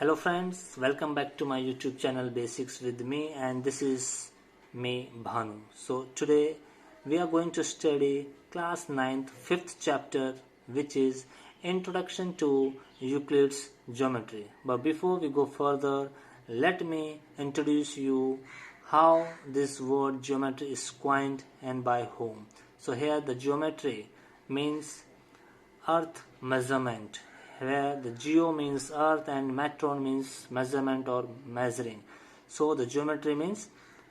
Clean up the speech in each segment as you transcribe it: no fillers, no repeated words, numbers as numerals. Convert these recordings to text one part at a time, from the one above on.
Hello friends, welcome back to my YouTube channel Basics with me, and this is me Bhanu. So today we are going to study class 9th 5th chapter, which is Introduction to Euclid's Geometry. But before we go further, let me introduce you how this word geometry is coined and by whom. So here the geometry means earth measurement, where the geo means earth and metron means measurement or measuring. So the geometry means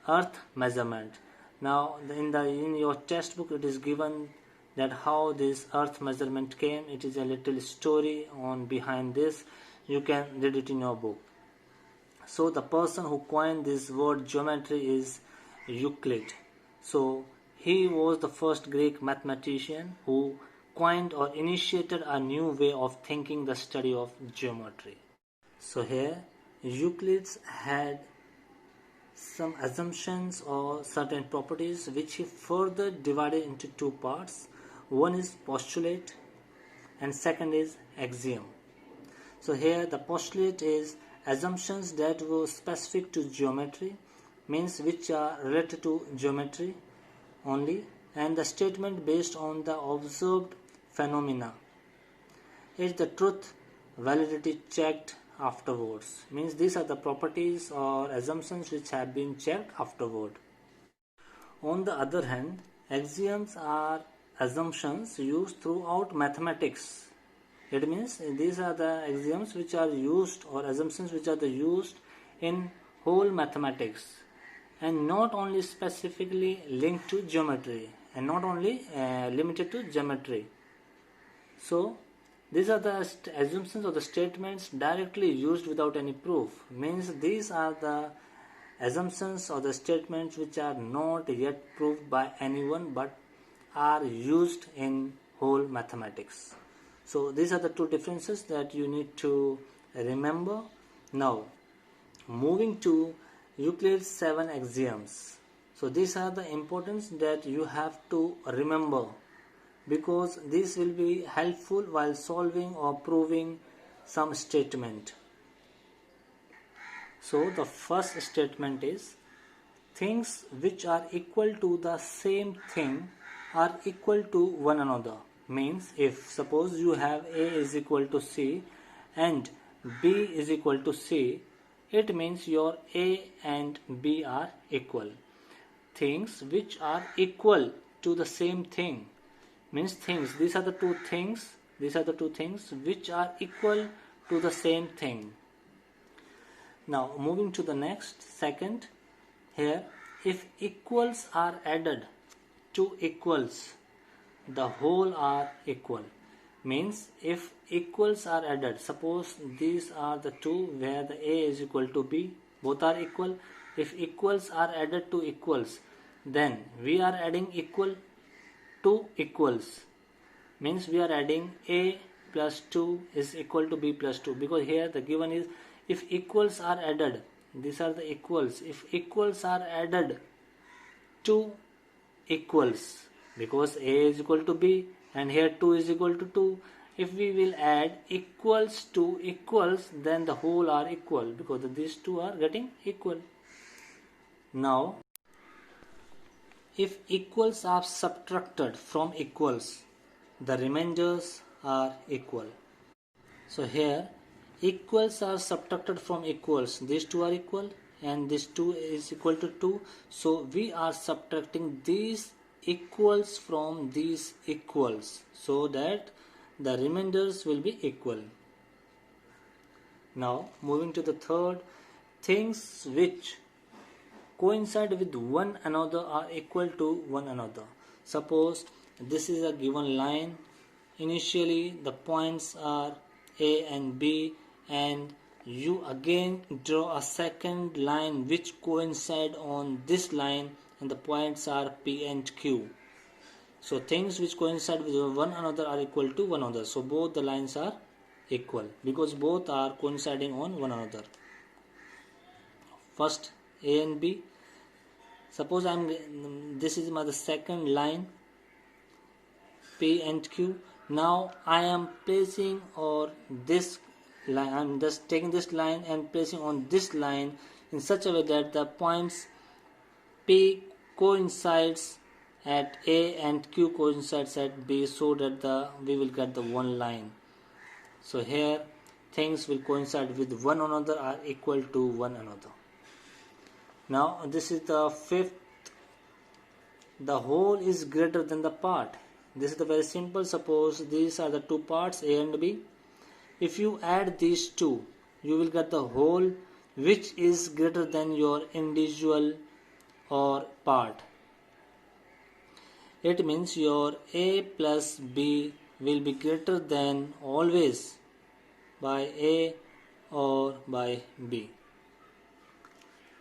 earth measurement. Now in your textbook it is given that how this earth measurement came. It is a little story on behind this. You can read it in your book. So the person who coined this word geometry is Euclid. So he was the first Greek mathematician who coined or initiated a new way of thinking the study of geometry. So here Euclid had some assumptions or certain properties which he further divided into two parts. One is postulate and second is axiom. So here the postulate is assumptions that were specific to geometry, means which are related to geometry only, and the statement based on the observed phenomena is the truth validity checked afterwards, means these are the properties or assumptions which have been checked afterward. On the other hand, axioms are assumptions used throughout mathematics. It means these are the axioms which are used or assumptions which are used in whole mathematics and not only specifically linked to geometry and not only limited to geometry. So these are the assumptions or the statements directly used without any proof, means these are the assumptions or the statements which are not yet proved by anyone but are used in whole mathematics. So these are the two differences that you need to remember. Now moving to Euclid's 7 axioms. So these are the importance that you have to remember, because this will be helpful while solving or proving some statement. So the first statement is things which are equal to the same thing are equal to one another. Means if suppose you have A is equal to C and B is equal to C, it means your A and B are equal. Things which are equal to the same thing means these are the two things which are equal to the same thing. Now moving to the next, second, here if equals are added to equals, the whole are equal. Means if equals are added, suppose these are the two where the A is equal to B, both are equal. If equals are added to equals, then we are adding equal to equals, means we are adding A plus 2 is equal to B plus 2, because here the given is if equals are added, these are the equals, if equals are added to equals, because A is equal to B and here 2 is equal to 2, if we will add equals to equals, then the whole are equal because these two are getting equal. Now if equals are subtracted from equals, the remainders are equal. So here equals are subtracted from equals, these two are equal and this 2 is equal to 2, so we are subtracting these equals from these equals so that the remainders will be equal. Now moving to the third, things which coincide with one another are equal to one another. Suppose this is a given line, initially the points are A and B, and you again draw a second line which coincide on this line and the points are P and Q. So things which coincide with one another are equal to one another. So both the lines are equal because both are coinciding on one another. First A and B. Suppose this is my second line P and Q. Now I am placing or this line, I'm just taking this line and placing on this line in such a way that the points P coincides at A and Q coincides at B, so that we will get the one line. So here things will coincide with one another, are equal to one another. Now this is the fifth. The whole is greater than the part. This is the very simple. Suppose these are the two parts, A and B. If you add these two, you will get the whole, which is greater than your individual or part. It means your A plus B will be greater than always by A or by B.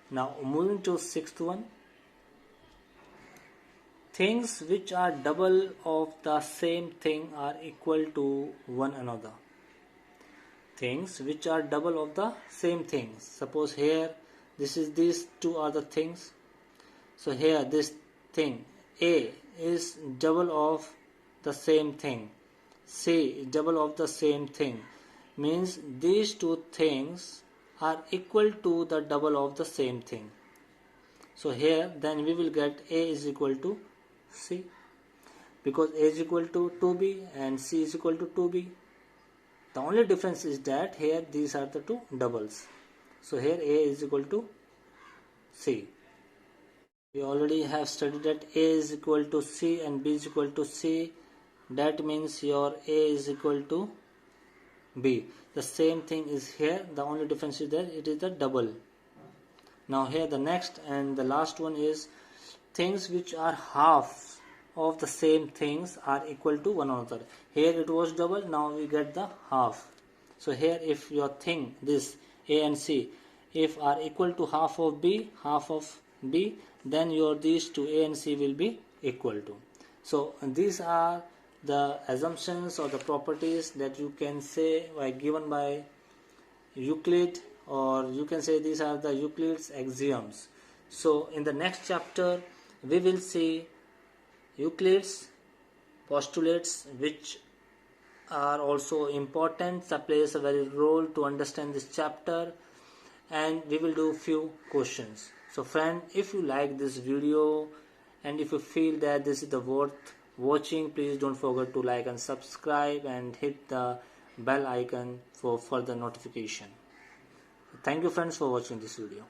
Now moving to sixth one. Things which are double of the same thing are equal to one another. Things which are double of the same things. Suppose here these two are the things. So here this thing A is double of the same thing. C is double of the same thing. Means these two things are equal to the double of the same thing. So here then we will get A is equal to C, because A is equal to 2B and C is equal to 2B. The only difference is that here these are the two doubles. So here A is equal to C. We already have studied that A is equal to C and B is equal to C. That means your A is equal to B. The same thing is here. The only difference is that it is the double. Now here the next and the last one is things which are half of the same things are equal to one another. Here it was double, now we get the half. So here if your thing, this A and C, if are equal to half of B, then your these two A and C will be equal to. So these are the assumptions or the properties that you can say given by Euclid, or you can say these are the Euclid's axioms. So in the next chapter we will see Euclid's postulates, which are also important, that plays a very role to understand this chapter, and we will do few questions. So friend, if you like this video and if you feel that this is the worth watching, please don't forget to like and subscribe and hit the bell icon for further notification. Thank you friends for watching this video.